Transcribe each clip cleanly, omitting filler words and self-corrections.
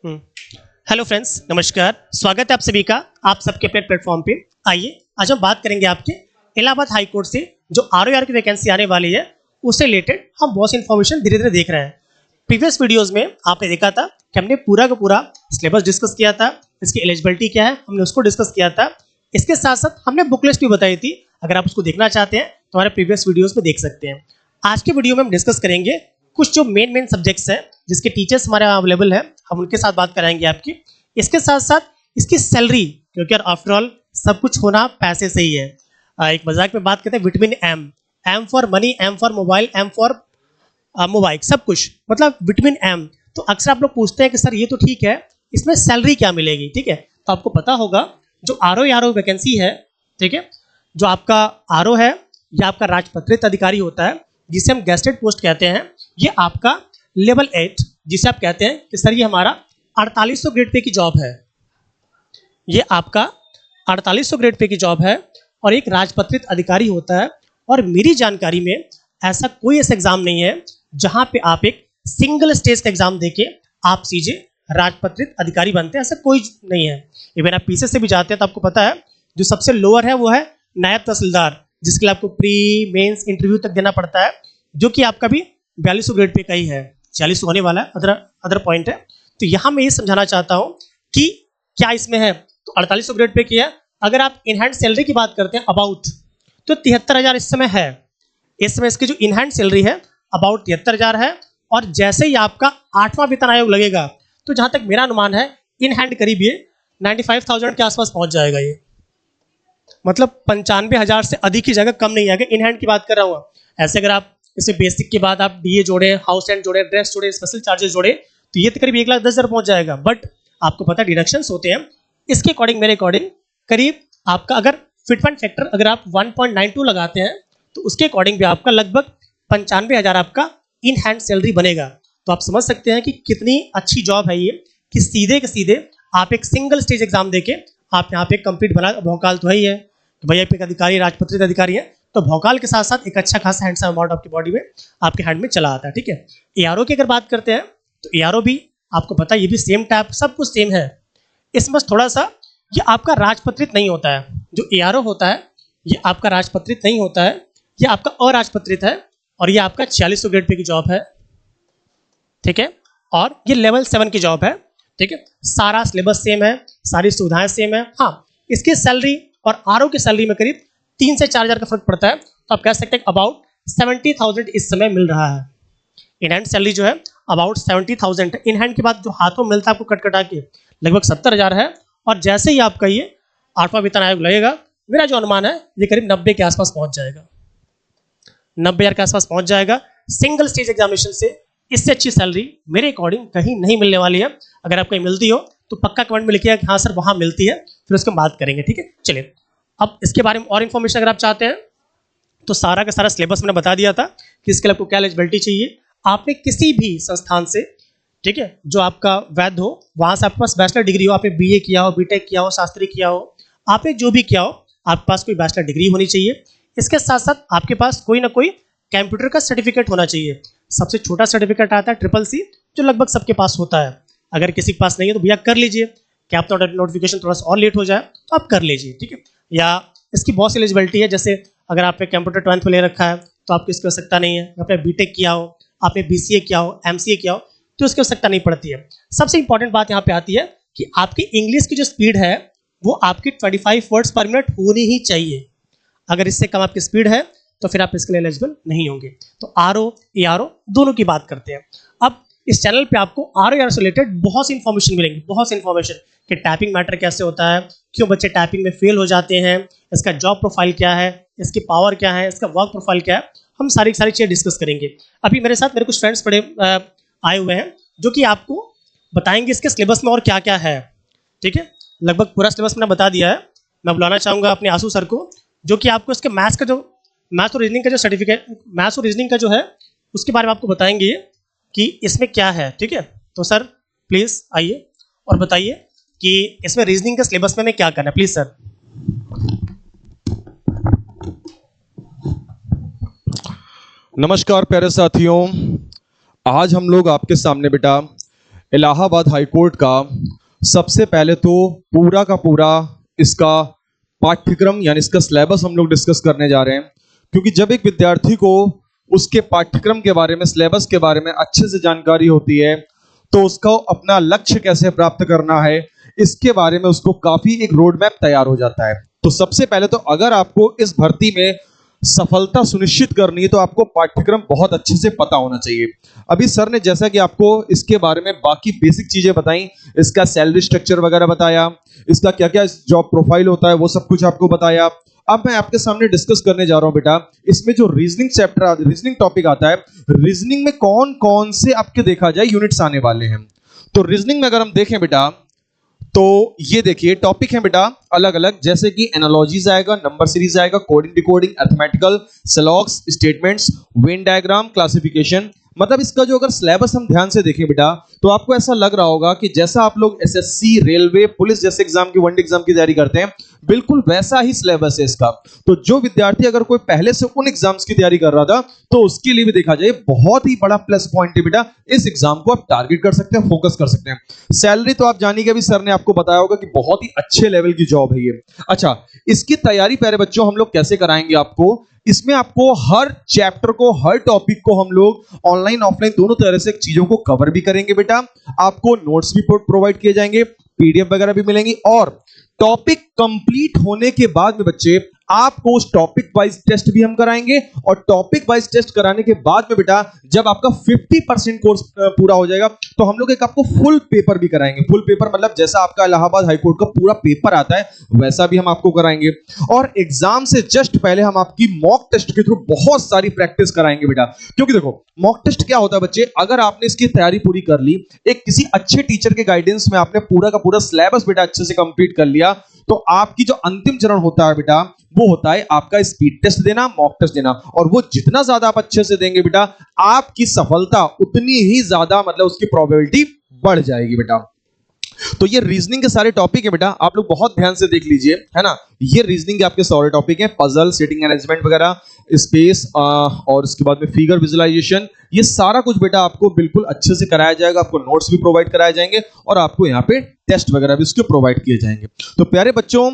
Hello friends, नमस्कार। स्वागत है आप सभी का आप सबके अपने प्लेटफॉर्म पे। आइए आज हम बात करेंगे आपके इलाहाबाद हाई कोर्ट से जो आरओआर की वैकेंसी आने वाली है उससे रिलेटेड हम बहुत सी इन्फॉर्मेशन धीरे धीरे देख रहे हैं। प्रीवियस वीडियोस में आपने देखा था कि हमने पूरा का पूरा सिलेबस डिस्कस किया था, इसकी एलिजिबिलिटी क्या है हमने उसको डिस्कस किया था। इसके साथ साथ हमने बुक लिस्ट भी बताई थी। अगर आप उसको देखना चाहते हैं तो हमारे प्रीवियस वीडियोस में देख सकते हैं। आज के वीडियो में हम डिस्कस करेंगे कुछ जो मेन सब्जेक्ट्स हैं जिसके टीचर्स हमारे अवेलेबल हैं, हम उनके साथ बात कराएंगे आपकी। इसके साथ साथ इसकी सैलरी, क्योंकि आफ्टर ऑल सब कुछ होना पैसे से ही है। एक मजाक में बात करते हैं vitamin M for money, M for mobile, M for mobile, सब कुछ मतलब विटामिन एम। तो अक्सर आप लोग पूछते हैं कि सर ये तो ठीक है, इसमें सैलरी क्या मिलेगी? ठीक है, तो आपको पता होगा जो आरओ वैकेंसी है, ठीक है, जो आपका आरओ है या आपका राजपत्रित अधिकारी होता है जिसे हम गेस्टेड पोस्ट कहते हैं, ये आपका लेवल 8 जिसे आप कहते हैं कि सर ये हमारा 4800 ग्रेड पे की जॉब है। ये आपका 4800 ग्रेड पे की जॉब है और एक राजपत्रित अधिकारी होता है। और मेरी जानकारी में ऐसा कोई ऐसा एग्जाम नहीं है जहां पे आप एक सिंगल स्टेज का एग्जाम देके आप सीधे राजपत्रित अधिकारी बनते हैं, ऐसा कोई नहीं है। इवन आप पीछे से भी जाते हैं तो आपको पता है जो सबसे लोअर है वो है नायब तहसीलदार, जिसके लिए आपको प्री मेंस इंटरव्यू तक देना पड़ता है, जो कि आपका भी 4200 ग्रेड पे का ही है, 40 होने वाला है, अदर पॉइंट है। तो यहाँ मैं ये समझाना चाहता हूँ कि क्या इसमें है, तो 4800 ग्रेड पे की है। अगर आप इन हैंड सैलरी की बात करते हैं अबाउट, तो 73,000 इस समय है। इस समय इसकी जो इन हैंड सैलरी है अबाउट 73,000 है। और जैसे ही आपका 8वां वेतन आयोग लगेगा तो जहां तक मेरा अनुमान है इन हैंड करीब ये 95,000 के आसपास पहुंच जाएगा। ये मतलब 95,000 से अधिक की जगह कम नहीं आएगा। इन हैंड की बात कर रहा हूँ। ऐसे अगर आप इसे बेसिक के बाद आप डीए जोड़े, हाउस रेंट जोड़े, ड्रेस जोड़े, स्पेशल चार्जेस जोड़े, तो ये तो करीब 1,10,000 पहुंच जाएगा। बट आपको पता है डिडक्शंस होते हैं, इसके अकॉर्डिंग मेरे अकॉर्डिंग करीब आपका अगर फिटमेंट फैक्टर अगर आप 1.92 लगाते हैं तो उसके अकॉर्डिंग भी आपका लगभग 95,000 आपका इन हैंड सैलरी बनेगा। तो आप समझ सकते हैं कि कितनी अच्छी जॉब है ये, कि सीधे के सीधे आप एक सिंगल स्टेज एग्जाम देके आप यहाँ पे कंप्लीट बना। भौकाल तो है ही है कि भैया एक अधिकारी राजपत्रित अधिकारी है, तो भौकाल के साथ साथ एक अच्छा खासा हैंडसम अमाउंट आपकी बॉडी में आपके हैंड में चला आता है। ठीक है, एआरओ की अगर बात करते हैं तो एआरओ भी आपको पता है ये भी सेम टाइप, सब कुछ सेम है। इसमें थोड़ा सा ये आपका राजपत्रित नहीं होता है। जो एआरओ होता है ये आपका राजपत्रित नहीं होता है, ये आपका अराजपत्रित है और ये आपका 4600 ग्रेड पे की जॉब है। ठीक है, और ये लेवल 7 की जॉब है। ठीक है, सारा सिलेबस सेम है, सारी सुविधाएं सेम है। हाँ, इसकी सैलरी और आरओ की सैलरी में करीब 3 से 4,000 का फर्क पड़ता है। तो आप कह सकते हैं अबाउट 70,000 इस समय मिल रहा है। इन हैंड सैलरी जो है अबाउट 70,000 है। इन हैंड के बाद जो हाथों मिलता है आपको कट कटा के लगभग 70,000 है। और जैसे ही आपका ये 8वां वेतन आयोग लगेगा, मेरा जो अनुमान है ये करीब 90 के आसपास पहुंच जाएगा, 90,000 के आसपास पहुंच जाएगा। सिंगल स्टेज एग्जामिनेशन से इससे अच्छी सैलरी मेरे अकॉर्डिंग कहीं नहीं मिलने वाली है। अगर आपको मिलती हो तो पक्का कमेंट में लिखिएगा कि हाँ सर वहां मिलती है, फिर उसकी बात करेंगे। ठीक है, चलिए अब इसके बारे में और इन्फॉर्मेशन अगर आप चाहते हैं तो सारा का सारा सिलेबस मैंने बता दिया था कि इसके लिए आपको क्या एलिजिबिलिटी चाहिए। आपने किसी भी संस्थान से, ठीक है, जो आपका वैध हो, वहां से आपके पास बैचलर डिग्री हो, आपने बीए किया हो, बीटेक किया हो, शास्त्री किया हो, आपने जो भी किया हो, आपके पास कोई बैचलर डिग्री होनी चाहिए। इसके साथ साथ आपके पास कोई ना कोई कंप्यूटर का सर्टिफिकेट होना चाहिए। सबसे छोटा सर्टिफिकेट आता है CCC, जो लगभग सबके पास होता है। अगर किसी के पास नहीं है तो भैया कर लीजिए, क्या आप नोटिफिकेशन थोड़ा सा और लेट हो जाए तो आप कर लीजिए। ठीक है, या इसकी बहुत सी एलिजिबिलिटी है, जैसे अगर आपने कंप्यूटर 12th में ले रखा है तो आपकी इसकी आवश्यकता नहीं है। आपने बीटेक किया हो, आपने BCA किया हो, MCA किया हो, तो इसकी आवश्यकता नहीं पड़ती है। सबसे इंपॉर्टेंट बात यहाँ पे आती है कि आपकी इंग्लिश की जो स्पीड है वो आपकी 25 वर्ड्स पर मिनट होनी ही चाहिए। अगर इससे कम आपकी स्पीड है तो फिर आप इसके लिए एलिजिबल नहीं होंगे। तो आरओ एआरओ दोनों की बात करते हैं। अब इस चैनल पे आपको आरओ से रिलेटेड बहुत सी इन्फॉर्मेशन मिलेंगी, बहुत सी इन्फॉर्मेशन कि टाइपिंग मैटर कैसे होता है, क्यों बच्चे टाइपिंग में फेल हो जाते हैं, इसका जॉब प्रोफाइल क्या है, इसकी पावर क्या है, इसका वर्क प्रोफाइल क्या है, हम सारी चीज़ें डिस्कस करेंगे। अभी मेरे साथ मेरे कुछ फ्रेंड्स पढ़े आए हुए हैं जो कि आपको बताएंगे इसके सिलेबस में और क्या क्या है। ठीक है, लगभग पूरा सिलेबस मैंने बता दिया है। मैं बुलाना चाहूँगा अपने आंसू सर को, जो कि आपको इसके मैथ्स और रीजनिंग का जो सर्टिफिकेट, मैथ्स और रीजनिंग का जो है उसके बारे में आपको बताएंगे कि इसमें क्या है। ठीक है, तो सर प्लीज़ आइए और बताइए कि इसमें रीजनिंग का सिलेबस में क्या करना है, प्लीज़ सर। नमस्कार प्यारे साथियों, आज हम लोग आपके सामने बेटा इलाहाबाद हाई कोर्ट का सबसे पहले तो पूरा का पूरा इसका पाठ्यक्रम यानी इसका सिलेबस हम लोग डिस्कस करने जा रहे हैं, क्योंकि जब एक विद्यार्थी को उसके पाठ्यक्रम के बारे में, सिलेबस के बारे में अच्छे से जानकारी होती है तो उसका अपना लक्ष्य कैसे प्राप्त करना है इसके बारे में उसको काफी एक रोड मैप तैयार हो जाता है। तो सबसे पहले तो अगर आपको इस भर्ती में सफलता सुनिश्चित करनी है तो आपको पाठ्यक्रम बहुत अच्छे से पता होना चाहिए। अभी सर ने जैसा कि आपको इसके बारे में बाकी बेसिक चीजें बताई, इसका सैलरी स्ट्रक्चर वगैरह बताया, इसका क्या क्या जॉब प्रोफाइल होता है वो सब कुछ आपको बताया। अब मैं आपके सामने डिस्कस करने जा रहा हूं बेटा, इसमें जो रीजनिंग चैप्टर, रीजनिंग टॉपिक आता है, रीजनिंग में कौन कौन से आपके देखा जाए यूनिट्स आने वाले हैं। तो रीजनिंग में अगर हम देखें बेटा तो ये देखिए टॉपिक है बेटा अलग अलग, जैसे कि एनालॉजीज आएगा, नंबर सीरीज आएगा, कोडिंग डिकोडिंग, अरिथमेटिकल, स्लॉग्स, स्टेटमेंट्स, वेन डायग्राम, क्लासिफिकेशन। मतलब इसका जो अगर सिलेबस हम ध्यान से देखें बेटा तो आपको ऐसा लग रहा होगा कि जैसा आप लोग एसएससी, रेलवे, पुलिस जैसे एग्जाम की, वनडे एग्जाम की तैयारी करते हैं, बिल्कुल वैसा ही सिलेबस है इसका। तो जो विद्यार्थी अगर कोई पहले से उन एग्जाम्स की तैयारी कर रहा था तो उसके लिए भी देखा जाए बहुत ही बड़ा प्लस पॉइंट है बेटा, इस एग्जाम को आप टारगेट कर सकते हैं, फोकस कर सकते हैं। सैलरी तो आप जानिए, अभी सर ने आपको बताया होगा कि बहुत ही अच्छे लेवल की जॉब है ये। अच्छा, इसकी तैयारी प्यारे बच्चों हम लोग कैसे कराएंगे आपको, इसमें आपको हर चैप्टर को, हर टॉपिक को हम लोग ऑनलाइन ऑफलाइन दोनों तरह से चीजों को कवर भी करेंगे बेटा। आपको नोट्स भी प्रोवाइड किए जाएंगे, पीडीएफ वगैरह भी मिलेंगी, और टॉपिक कंप्लीट होने के बाद में बच्चे आपको उस टॉपिक वाइज टेस्ट भी हम कराएंगे, और टॉपिक वाइज टेस्ट कराने के बाद में बेटा जब आपका 50% कोर्स पूरा हो जाएगा तो हम लोग एक आपको फुल पेपर भी कराएंगे। फुल पेपर मतलब जैसा आपका इलाहाबाद हाईकोर्ट का पूरा पेपर आता है वैसा भी हम आपको कराएंगे, और एग्जाम से जस्ट पहले हम आपकी मॉक टेस्ट के थ्रू बहुत सारी प्रैक्टिस कराएंगे बेटा। क्योंकि देखो मॉक टेस्ट क्या होता है बच्चे, अगर आपने इसकी तैयारी पूरी कर ली, एक किसी अच्छे टीचर के गाइडेंस में आपने पूरा का पूरा सिलेबस बेटा अच्छे से कंप्लीट कर लिया, तो आपकी जो अंतिम चरण होता है बेटा वो होता है आपका स्पीड टेस्ट देना, मॉक टेस्ट देना, और वो जितना ज्यादा आप अच्छे से देंगे बेटा आपकी सफलता उतनी ही ज्यादा मतलब उसकी प्रोबेबिलिटी बढ़ जाएगी बेटा। तो ये रीजनिंग के सारे टॉपिक है बेटा, आप लोग बहुत ध्यान से देख लीजिए, है ना। ये रीजनिंग के आपके सारे टॉपिक हैं, पजल, सेटिंग मैनेजमेंट वगैरह, स्पेस, और उसके बाद में फिगर विजुअलाइजेशन, ये सारा कुछ बेटा आपको बिल्कुल अच्छे से कराया जाएगा। आपको नोट्स भी प्रोवाइड कराए जाएंगे और आपको यहाँ पे टेस्ट वगैरह भी उसके प्रोवाइड किए जाएंगे। तो प्यारे बच्चों,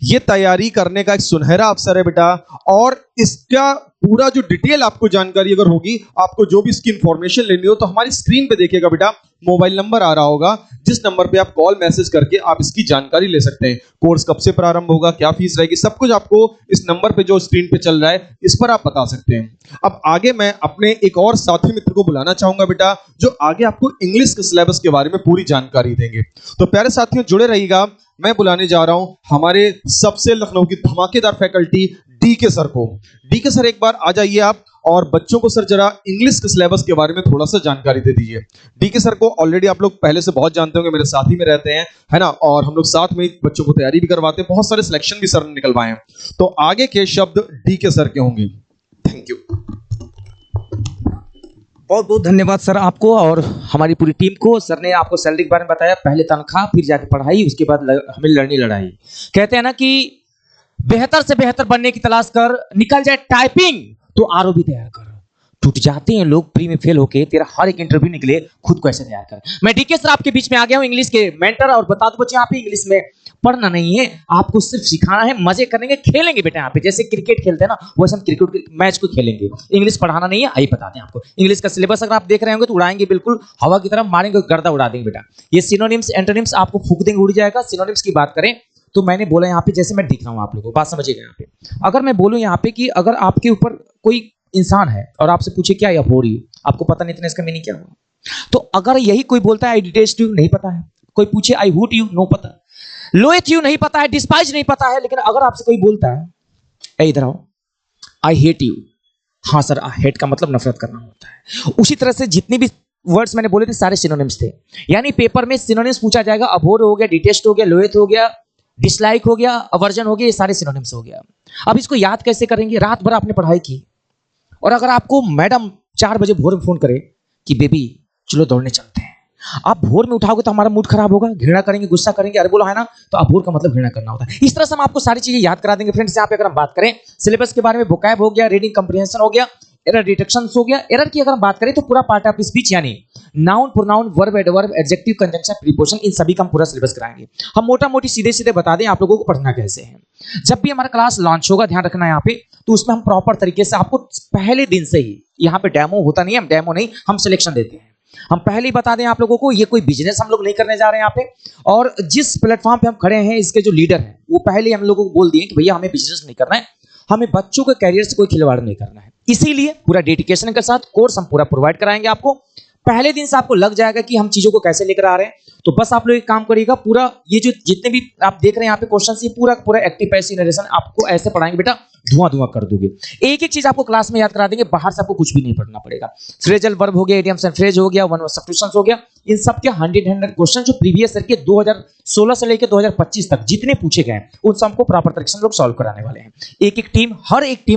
ये तैयारी करने का एक सुनहरा अवसर है बेटा, और इसका पूरा जो डिटेल आपको जानकारी अगर होगी, आपको जो भी इसकी इंफॉर्मेशन लेनी हो तो हमारी स्क्रीन पे देखिएगा बेटा मोबाइल नंबर आ रहा होगा, जिस नंबर पे आप कॉल मैसेज करके आप इसकी जानकारी ले सकते हैं। कोर्स कब से प्रारंभ होगा, क्या फीस रहेगी, सब कुछ आपको इस नंबर पे जो स्क्रीन पे चल रहा है इस पर आप बता सकते हैं। अब आगे मैं अपने एक और साथी मित्र को बुलाना चाहूंगा बेटा, जो आगे आपको इंग्लिश के सिलेबस के बारे में पूरी जानकारी देंगे। तो प्यारे साथियों जुड़े रहिएगा, मैं बुलाने जा रहा हूं हमारे सबसे लखनऊ की धमाकेदार फैकल्टी डीके सर को। डीके सर एक बार आ जाइए आप, और बच्चों को सर जरा इंग्लिश के सिलेबस के बारे में थोड़ा सा जानकारी दे दीजिए। डीके सर को ऑलरेडी आप लोग पहले से बहुत जानते होंगे, मेरे साथ ही में रहते हैं, है ना, और हम लोग साथ में बच्चों को तैयारी भी करवाते हैं, बहुत सारे सिलेक्शन भी सर ने निकलवाए हैं। तो आगे के शब्द डीके सर के होंगे। Thank you. बहुत बहुत धन्यवाद सर आपको और हमारी पूरी टीम को। सर ने आपको सैलरी के बारे में बताया, पहले तनख्वाह फिर जाके पढ़ाई, उसके बाद हमें लड़नी लड़ाई। कहते हैं ना कि बेहतर से बेहतर बनने की तलाश कर, निकल जाए टाइपिंग तो आरओ भी तैयार कर। टूट जाते हैं लोग प्री में फेल होके, तेरा हर एक इंटरव्यू निकले, खुद को ऐसे तैयार कर। मैं डीके सर आपके बीच में आ गया हूं, इंग्लिश के मेंटर, और बता दो बच्चे यहाँ पे इंग्लिश में पढ़ना नहीं है, आपको सिर्फ सिखाना है, मजे करेंगे, खेलेंगे बेटा। यहाँ पे जैसे क्रिकेट खेलते हैं ना वैसे हम क्रिकेट मैच को खेलेंगे, इंग्लिश पढ़ाना नहीं है। आइए बताते हैं आपको इंग्लिश का सिलेबस। अगर आप देख रहे होंगे तो उड़ाएंगे, बिल्कुल हवा की तरफ मारेंगे, गर्दा उड़ा देंगे बेटा। ये सिनोनिम्स एंटोनिम्स आपको फूक देंगे, उड़ जाएगा। सिनोनिम्स की बात करें तो मैंने बोला यहाँ पे, जैसे मैं दिख रहा हूँ आप लोगों को, बात समझिएगा। यहाँ पे अगर मैं बोलूँ यहाँ पे कि अगर आपके ऊपर कोई इंसान है और आपसे पूछे क्या हो रही हो, आपको पता नहीं, इतना इसका मीनिंग क्या हुआ। तो अगर यही कोई बोलता है आई डिटेस्ट यू, नहीं पता है। कोई पूछे आई हूट यू, नो पता। लोएथ यू नहीं पता है, डिस्पाइज नहीं पता है। लेकिन अगर आपसे कोई बोलता है ए इधर आओ, आई हेट यू, हाँ सर, हेट का मतलब नफरत करना होता है। उसी तरह से जितनी भी वर्ड्स मैंने बोले थे सारे सिनोनिम्स थे। यानी पेपर में सिनोनिम्स पूछा जाएगा, अबोर हो गया, डिटेस्ट हो गया, लोएथ हो गया, डिसलाइक हो गया, अवर्जन हो गया, ये सारे सिनोनिम्स हो गया। अब इसको याद कैसे करेंगे? रात भर आपने पढ़ाई की, और अगर आपको मैडम 4 बजे भोर में फोन करे कि बेबी चलो दौड़ने चलते हैं, आप भोर में उठाओगे तो हमारा मूड खराब होगा, घृणा करेंगे, गुस्सा करेंगे, अरे बोला है ना, तो आप भोर का मतलब घृणा करना होता है। इस तरह से हम आपको सारी चीजें याद करा देंगे फ्रेंड्स। यहाँ पे अगर हम बात करें सिलेबस के बारे में, वोकैब हो गया, रीडिंग कंप्रिहेंशन हो गया, एरर डिटेक्शन हो गया। एरर की अगर हम बात करें तो पूरा पार्ट ऑफ स्पीच यानी noun, pronoun, verb, adverb, adjective, conjunction, preposition, इन सभी का हम पूरा सिलेबस कराएंगे। हम मोटा मोटी सीधे सीधे बता दें आप लोगों को पढ़ना कैसे है। जब भी हमारा क्लास लॉन्च होगा, ध्यान रखना यहाँ पे, तो उसमें हम प्रॉपर तरीके से आपको पहले दिन से ही, यहाँ पे डेमो होता नहीं है, हम डेमो नहीं, हम सिलेक्शन देते हैं। हम पहले ही बता दें आप लोगों को, ये कोई बिजनेस हम लोग नहीं करने जा रहे हैं यहाँ पे। और जिस प्लेटफॉर्म पे हम खड़े हैं, इसके जो लीडर हैं वो पहले हम लोगों को बोल दिए कि भैया हमें बिजनेस नहीं करना है, हमें बच्चों के कैरियर से कोई खिलवाड़ नहीं करना है। इसीलिए पूरा डेडिकेशन के साथ कोर्स हम पूरा प्रोवाइड कराएंगे आपको। पहले दिन से आपको लग जाएगा कि हम चीजों को कैसे लेकर आ रहे हैं। तो बस आप लोग एक काम करिएगा, पूरा ये जो जितने भी आप देख रहे हैं यहाँ पे क्वेश्चन, ये पूरा पूरा एक्टिव पैसिव नरेशन आपको ऐसे पढ़ाएंगे बेटा, धुआं धुआं कर दोगे। एक एक चीज आपको क्लास में याद करा देंगे, बाहर से आपको कुछ भी नहीं पढ़ना पड़ेगा। फ्रेजल वर्ब हो गया, इडियम्स एंड फ्रेज हो गया, वन वर्ड सब्स्टिट्यूशंस हो गया, इन सब के 100 क्वेश्चन जो प्रीवियस ईयर के 2016 से लेकर 2025 तक जितने पूछे गए हैं, उन सबको प्रॉपर तरीके से लोग सॉल्व कराने वाले हैं। एक एक टीम,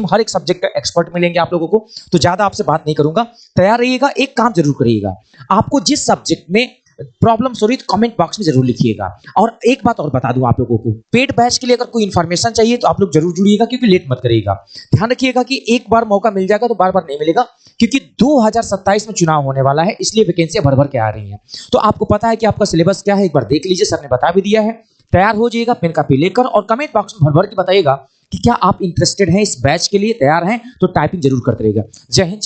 हर एक सब्जेक्ट का एक्सपर्ट मिलेंगे आप लोगों को। तो ज्यादा आपसे बात नहीं करूंगा, तैयार रहिएगा। एक काम जरूर करिएगा, आपको जिस सब्जेक्ट में प्रॉब्लम हो रही है कमेंट बॉक्स में जरूर लिखिएगा। और एक बात और बता दूं आप लोगों को, पेड बैच के लिए अगर कोई इन्फॉर्मेशन चाहिए तो आप लोग जरूर जुड़िएगा, क्योंकि लेट मत करिएगा। ध्यान रखिएगा कि एक बार मौका मिल जाएगा तो बार बार नहीं मिलेगा, क्योंकि 2027 में चुनाव होने वाला है, इसलिए वैकेंसियां भर भर के आ रही हैं। तो आपको पता है कि आपका सिलेबस क्या है, एक बार देख लीजिए, सर ने बता भी दिया है। तैयार हो जाइएगा पेन कॉपी लेकर, और कमेंट बॉक्स में भर भर के बताइएगा कि क्या आप इंटरेस्टेड हैं, इस बैच के लिए तैयार हैं, तो टाइपिंग जरूर करते रहिएगा। जय हिंद।